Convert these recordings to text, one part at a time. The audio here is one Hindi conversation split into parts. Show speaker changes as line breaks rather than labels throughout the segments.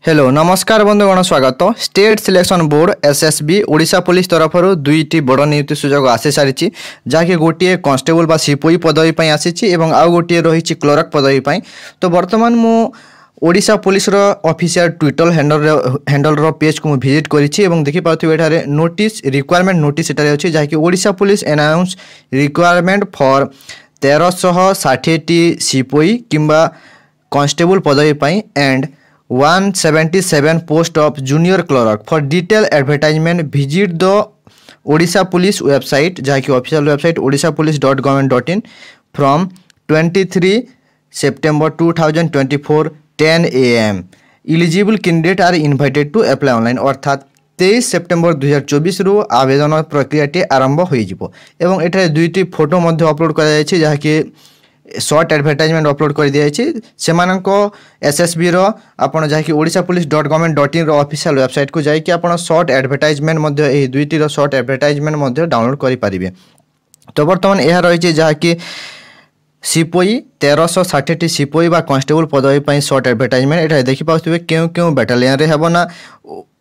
हेलो नमस्कार बंधुगण स्वागत। State selection board SSB Odisha police तरफ दुईटी बड़ नियुक्ति सुजोग आसी सारी जहाँकि गोटे कन्स्टेबल बा सिपाही पदवी आसी और आउ गोटे रही क्लर्क पदवी। तो बर्तमान मु Odisha police official Twitter handle page को विजिट करी देखि पारे नोटिस रिक्वायरमेंट नोटिस एटारे अच्छी जहाँकि Odisha police announce requirement for 1360 सिपाही किंबा कॉन्स्टेबल पदवी and 177 post of junior clerk for detailed advertisement visit the Odisha Police website जहाँकि official website odishapolice.government.in from 23 September 2024 10 AM eligible candidate are invited to apply online अर्थात 23 सेप्टेम्बर 2024 रु आवेदन प्रक्रियाटी आरंभ हो एवं एठारे दुईटी फोटो मध्य अपलोड करा जहाँकि शॉर्ट एडवर्टाइजमेंट अपलोड कर दिया से एसएसबी आपण जहाँकि odishapolice.government.in ऑफिशियल वेबसाइट को जाकि आप शॉर्ट एडवर्टाइजमेंट दुईटी शॉर्ट एडवर्टाइजमेंट डाउनलोड करेंगे। तो बर्तमान यह रही जहाँकि सिपाही 1360 सिपाही बा कॉन्स्टेबल पदवी शॉर्ट एडवर्टाइजमेंट ये देखिपे क्यों क्यों बैटालियन रे हेबो ना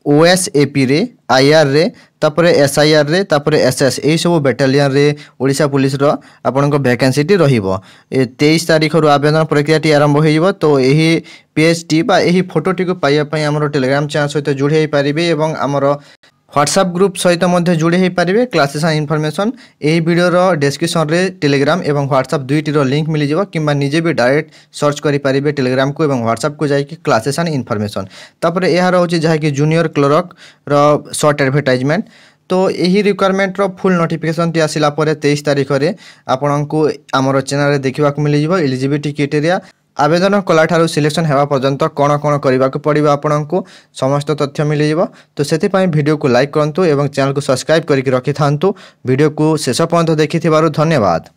ओएसएपी रे आईआर रे तापरे एसआईआर रे तापरे एसएस यही सब बैटालियन रे ओडिशा पुलिस रो आपन को वैकेंसीटी रहिबो 23 तारिख रु आवेदन प्रक्रियाटी आरंभ होइबो। तो यही पेजटी बा यही फोटोटी को पाइबा पई हमरो टेलीग्राम चैनल सहित जोड़ी होई पारिबे एवं हमरो व्हाट्सएप ग्रुप सहित मध्य जोड़ी हो पारे। क्लासेस एंड इनफॉरमेशन यही वीडियो डिस्क्रिप्शन रे टेलीग्राम एवं व्हाट्सएप दुईटी लिंक मिल जाव कि निजे भी डायरेक्ट सर्च करेंगे टेलीग्राम को एवं व्हाट्सएप को जाकि क्लासेस एंड इनफॉरमेशन। तापर यह रोचे जहाँकि जूनियर क्लर्क शॉर्ट एडवर्टाइजमेंट। तो यही रिक्वायरमेंट फुल नोटिफिकेशन टी आसिला 23 तारिख में आपण को आमर चैनल देखा मिल जाव एलिजिबिलिटी क्राइटेरिया आवेदन कला ठारू सिलेक्शन हेवा पर्यंत कौन कौन करने को पड़ो आपण को समस्त तथ्य मिल जाव। तो से वीडियो को लाइक करूँ और चैनल को सब्सक्राइब करके रखि था। वीडियो को शेष पर्यंत देखि धन्यवाद।